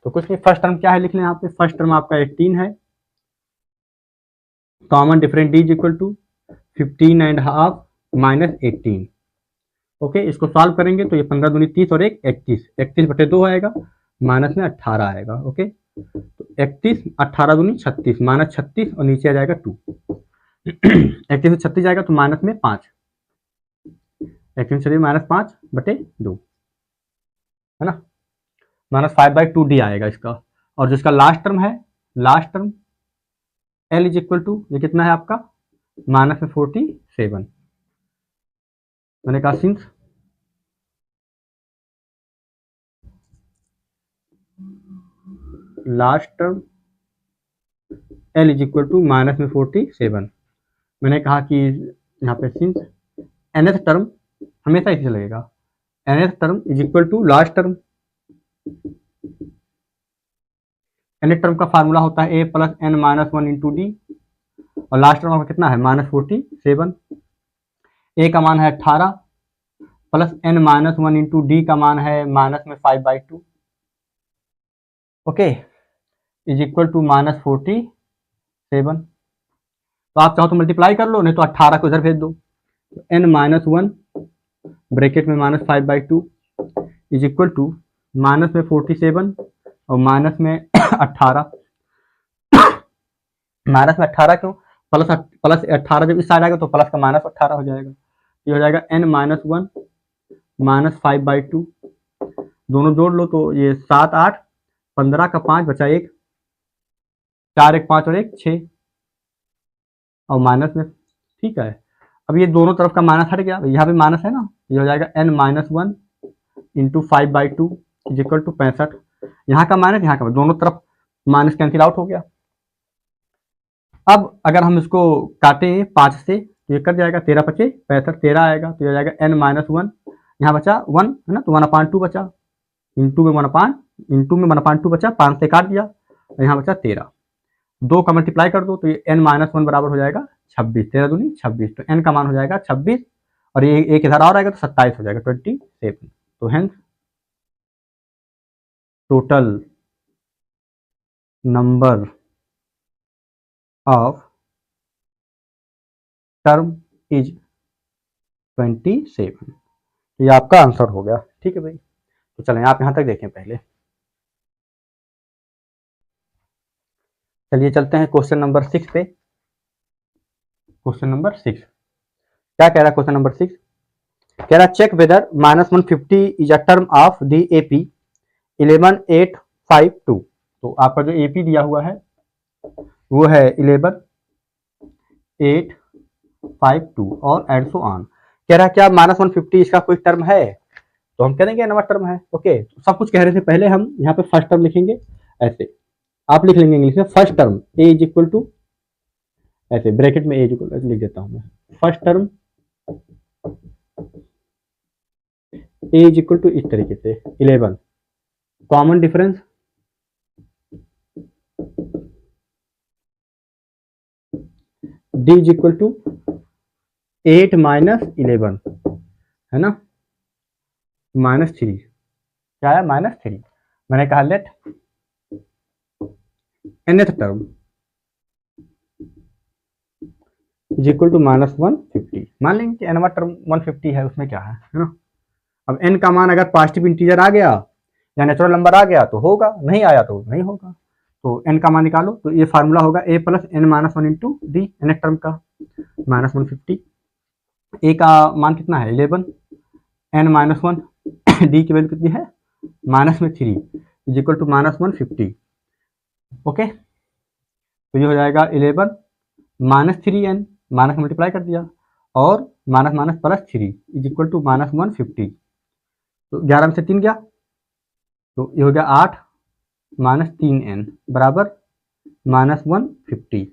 A: तो कुछ नहीं, फर्स्ट टर्म क्या है लिख लें यहाँ पे, फर्स्ट टर्म आपका 18 है, common different D is equal to 15.5 minus 18। Okay, इसको सॉल्व करेंगे तो ये 15 दूनी 30 और 1 31, 31/2 आएगा, माइनस में 18 आएगा। ओके, तो 31 18 दूनी 36, माइनस 36 और नीचे आ जाएगा 2, 31 से 36 जाएगा तो माइनस में 5, 31 से माइनस 5/2 है ना, -5/2d आएगा इसका। और जिसका लास्ट टर्म है, last term l is equal to ये कितना है आपका -47। मैंने कहा since last term l is equal to -47, मैंने कहा कि यहाँ पे सिंस nth टर्म हमेशा इसी से लगेगा, nth term is equal to last term, nth term का फार्मूला होता है a plus n minus 1 into D, और लास्ट टर्म आपका कितना है -47, a का मान है 18 plus n minus 1 into D का मान है माइनस में 5/2, ओके, इज इक्वल टू -47। तो आप चाहो तो मल्टीप्लाई कर लो, नहीं तो 18 को इधर भेज दो, तो n माइनस 1 ब्रैकेट में -5/2 इज इक्वल टू माइनस में 47 और माइनस में 18, माइनस में 18 क्यों, प्लस 18 जब इस साइड आएगा तो प्लस का -18 हो जाएगा, ये हो जाएगा n माइनस 1 माइनस 5/2, दोनों जोड़ लो तो ये 7 8, 15 का 5 बचा 1, 4 1 5 और 1 6, और माइनस में, ठीक है। अब ये दोनों तरफ का माइनस हट गया, यहाँ पे माइनस है ना, ये हो जाएगा n minus 1 into 5/2 is equal to 65, यहाँ का माइनस यहाँ का, दोनों तरफ माइनस कैंसिल आउट हो गया। अब अगर हम इसको काटें 5 से तो ये कट जाएगा, 13 5 65, 13 आएगा, तो ये जाएगा n माइनस 1, यहाँ बचा 1 है ना, तो 1/2 बचा, इंटू में 1/2 बचा, 5 से काट दिया, और यहाँ बचा 13, 2 का मल्टीप्लाई कर दो तो ये n माइनस 1 बराबर हो जाएगा 26, 13 दूनी 26, तो n का मान हो जाएगा 26, और ये एक इधर और आएगा तो 27 हो जाएगा 27। तो hence total number of term is 27, ये आपका आंसर हो गया। ठीक है भाई, तो चलें आप यहां तक देखें पहले। चलिए चलते हैं क्वेश्चन नंबर 6 पे। क्वेश्चन नंबर 6 क्या कह रहा है, क्वेश्चन नंबर 6 कह रहा है check whether -150 is a term of the AP 11852। तो आपका जो एपी दिया हुआ है वो है 11852,
B: 52 और एंड सो ऑन। कह रहा है क्या -150 इसका कोई टर्म है, तो हम कह देंगे नंबर टर्म है। ओके, सब कुछ कह रहे थे पहले हम यहाँ पे फर्स्ट टर्म लिखेंगे ऐसे, आप लिख लेंगे इंग्लिश में first term A is equal to, ऐसे ब्रैकेट में ए इज इक्वल लिख देता हूँ मैं, first term A is equal to इस तरीके से 11, common difference D is equal to 8 minus 11 है ना, -3, क्या है -3। मैंने कहा let nth term is equal to -150, मान लेंगे कि nवां टर्म 150 है, उसमें क्या है ना। अब n का मान अगर पॉजिटिव इंटीजर आ गया या नेचुरल नंबर आ गया तो होगा, नहीं आया तो नहीं होगा। तो n का मान निकालो, तो ये फार्मूला होगा a plus n minus 1 into D, nth term का -150, a का मान कितना है 11, n माइनस 1 डी की वैल्यू कितनी है -3 इज इक्वल टू -150। ओके, तो ये हो जाएगा 11 -3n, माइनस मल्टीप्लाई कर दिया और minus minus plus 3 is equal to -150। तो 11 में से 3 गया तो ये हो गया 8 -3n बराबर -150।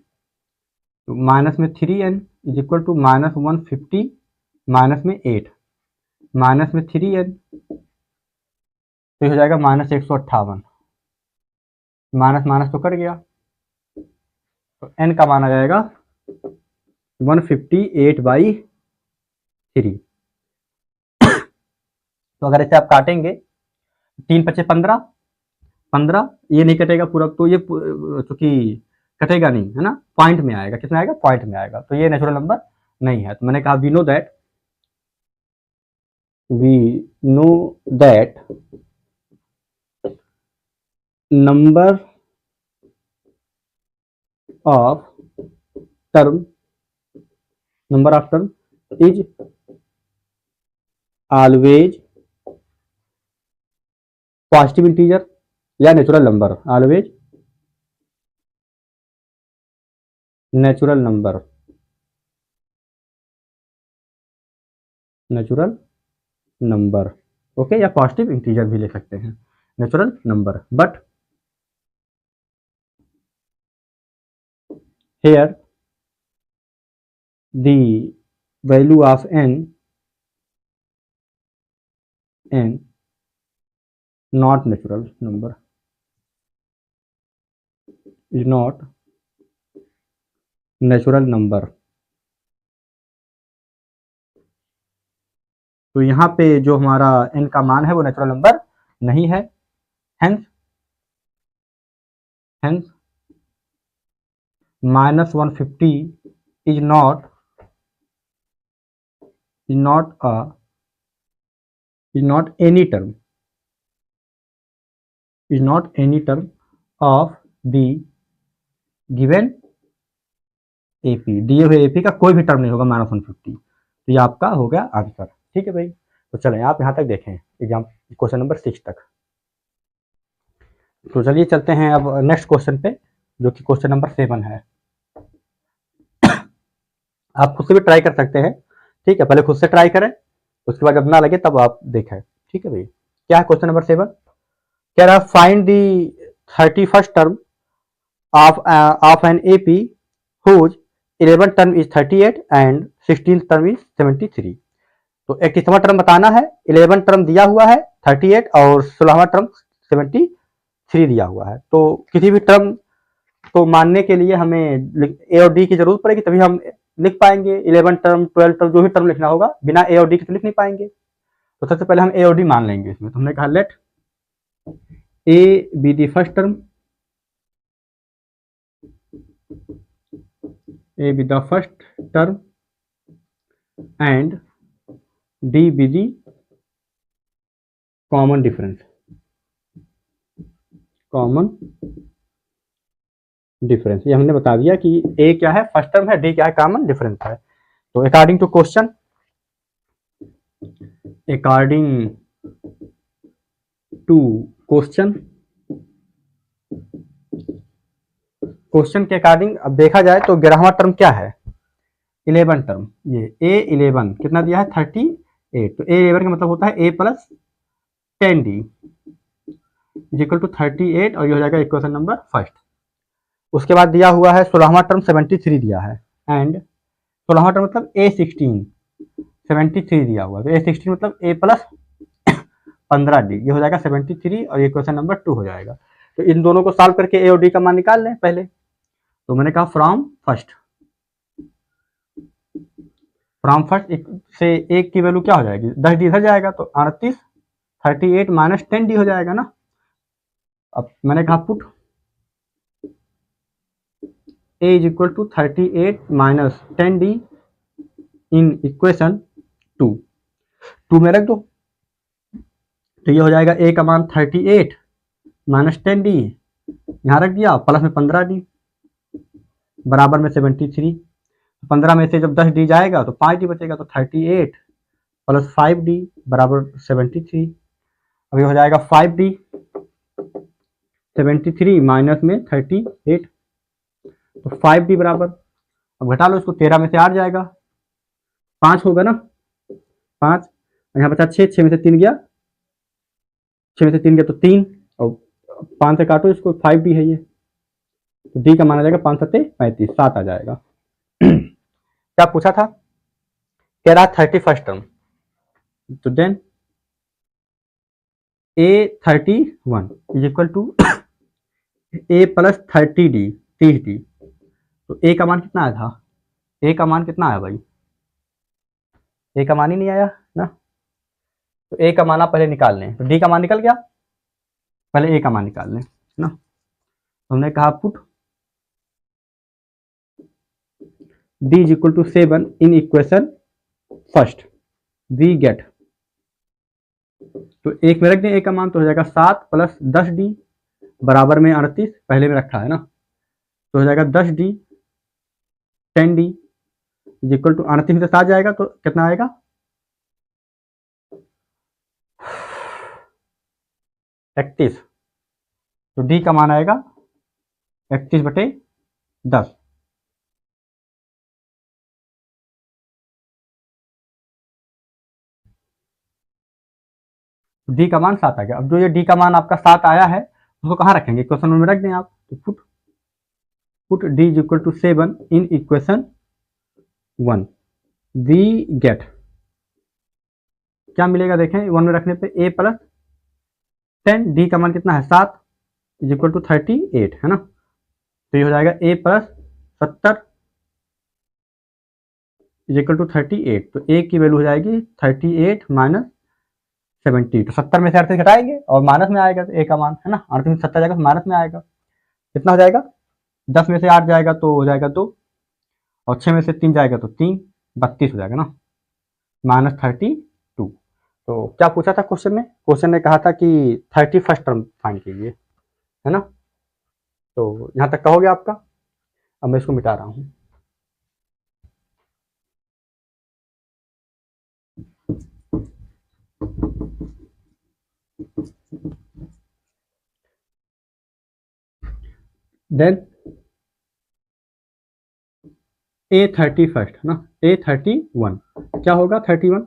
B: तो माइनस में 3n is equal to -150 minus में 8 माइनस में 3n, तो ये हो जाएगा -158, माइनस माइनस तो कट गया, तो n का मान आ जाएगा 158/3। तो अगर इसे आप काटेंगे 3 × 5 = 15, 15 ये नहीं कटेगा पूरा, तो ये चूंकि कटेगा नहीं है ना, पॉइंट में आएगा, कितना आएगा पॉइंट में आएगा, तो ये नेचुरल नंबर नहीं है। तो मैंने कहा we know that number of term is always positive integer या natural number, always natural number okay, या पॉजिटिव इंटीजर भी ले सकते हैं natural number, but here the value of n not natural number is not natural number। तो यहाँ पे जो हमारा n का मान है वो नेचुरल नंबर नहीं है, hence -150 is not any term of the given AP, दिए हुए AP का कोई भी टर्म नहीं होगा -150। तो ये आपका हो गया आंसर, ठीक है भाई। तो चलें आप यहाँ तक देखें एग्जाम क्वेश्चन नंबर 6 तक। तो चलिए चलते हैं अब नेक्स्ट क्वेश्चन पे, जो कि क्वेश्चन नंबर 7 है। आप खुद से भी ट्राई कर सकते हैं, ठीक है, पहले खुद से ट्राई करें, उसके बाद जब ना लगे तब आप देखें, ठीक है भाई। क्या है क्वेश्चन नंबर 7, कह रहा है find the 31st term of an AP whose 11th term is 38 and 16th term is 73। तो 31वां टर्म बताना है, 11th टर्म दिया हुआ है 38 और 16वां टर्म 73 दिया हुआ है। तो किसी भी टर्म को मानने के लिए हमें ए और डी की जरूरत पड़ेगी, तभी हम लिख पाएंगे। 11th टर्म 12th टर्म जो भी टर्म लिखना होगा, बिना ए और डी के तो लिख नहीं पाएंगे। तो सबसे पहले हम ए और डी मान लेंगे इसमें। तो हमने कहा let a be the first term, a be the first term and d be the common difference, ये हमने बता दिया कि ए क्या है फर्स्ट टर्म है, डी क्या है कॉमन डिफरेंस है। तो अकॉर्डिंग टू क्वेश्चन के अकॉर्डिंग अब देखा जाए तो 11वां टर्म क्या है, 11 टर्म, ये A11 कितना दिया है 38, तो A11 का मतलब होता है A plus 10D is equal to 38 और ये हो जाएगा इक्वेशन नंबर फर्स्ट। उसके बाद दिया हुआ है 16वां टर्म 73 दिया है एंड 16वां टर्म मतलब A16 73 दिया हुआ है, तो A16 मतलब A प्लस 15D, ये हो जाएगा 73 और ये क्वेश्चन नंबर 2 हो जाएगा। तो इन दोनों को सॉल्व करके A और D का मान निकाल लें पहले। तो मैंने कहा फ्रॉम फर्स्ट से एक की वैल्यू क्या हो जाएगी 10D इधर जाएगा तो 38 38 माइनस 10D हो जाएगा ना। अब मैंने कहा put A is equal to 38 minus 10D in equation 2 में रख दो, तो ये हो जाएगा A का मान 38 माइनस 10D यहाँ रख दिया प्लस में 15D बराबर में 73, 15 में से जब 10D जाएगा तो 5D बचेगा, तो 38 प्लस 5D बराबर 73। अब ये हो जाएगा 5D 73 माइनस में 38, तो 5D बराबर, अब घटा लो इसको, 13 में से 8 जाएगा 5 होगा ना, 5 यहाँ बचा 6 में से 3 गया, 6 में से 3 गया तो 3 और 5 से काटो इसको, 5D है ये, तो D का माना जाएगा 5 7 35 7 आ जाएगा। क्या पूछा था, कह रहा 31st टर्म, तो then A31 is equal to A plus 30D 30D, तो A का मान कितना आया था, A का मान कितना आया भाई, A का मान ही नहीं आया ना, तो A का मान आप पहले निकाल लें, तो D का मान निकल गया, पहले A का मान निकाल लें ना। तो हमने कहा put D is equal to 7 in equation first we get, तो एक में रख दें A का मान, तो हो जाएगा 7 प्लस 10D बराबर में 38, पहले में रखा है ना, तो हो जाएगा 10D 10D is equal to 38 में से 7 जाएगा तो कितना आएगा 31, तो D का मान आएगा 31/10। D का मान 7 आ गया। अब जो ये D का मान आपका 7 आया है उसको कहाँ रखेंगे, इक्वेशन में रख दें आप, तो put D is equal to 7 in equation 1 we get, क्या मिलेगा देखें 1 में रखने पे A प्लस 10, D का मान कितना है 7 इज इक्वल टू 38 है ना, तो ये हो जाएगा A plus 70 is equal to 38, तो A की वैल्यू हो जाएगी 38 माइनस 70, तो 70 में से 38 घटाएंगे और माइनस में आएगा तो A का मान है ना, 38 में 70 जाएगा तो माइनस में आएगा, कितना हो जाएगा 10 में से 8 जाएगा तो हो जाएगा 2 और 6 में से 3 जाएगा तो 3 32 हो जाएगा ना, -32। तो क्या पूछा था क्वेश्चन में, क्वेश्चन ने कहा था कि 31st टर्म फाइंड कीजिए है ना, तो यहाँ तक का हो गया आपका। अब मैं इसको मिटा रहा हूँ। देन A31 ना, A31 क्या होगा 31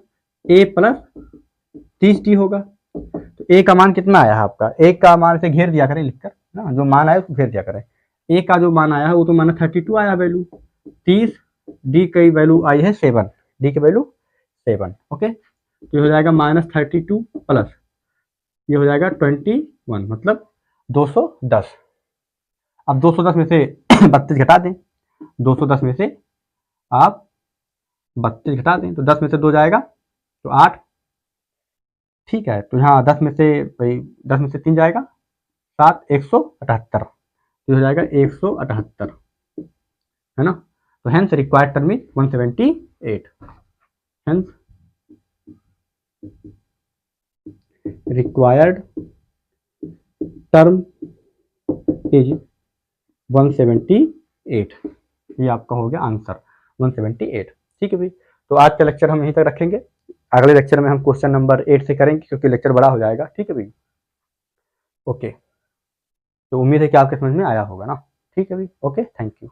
B: A प्लस 30D होगा, तो A का मान कितना आया है आपका, A का मान से घेर दिया करें लिखकर ना, जो मान आया उसको घेर दिया करें, A का जो मान आया है वो तो माना 32 आया वैल्यू, 30 D की वैल्यू आई है 7, D की वैल्यू 7 ओके, तो ये हो जाएगा -32 प्लस ये हो जाएगा 21 मतलब 210। अब 210 में से 32 घटा दें, 210 में से आप 32 घटा दें तो 10 में से 2 जाएगा तो 8, ठीक है, तो यहाँ 10 में से भाई 10 में से 3 जाएगा 7 178, तो हो जाएगा 178 है ना, तो hence required term is 178, hence required term is 178, ये आपका हो गया आंसर 178। ठीक है भाई, तो आज का लेक्चर हम यहीं तक रखेंगे, अगले लेक्चर में हम क्वेश्चन नंबर 8 से करेंगे क्योंकि लेक्चर बड़ा हो जाएगा। ठीक है भाई, ओके, तो उम्मीद है कि आपके समझ में आया होगा ना। ठीक है भाई, ओके, थैंक यू।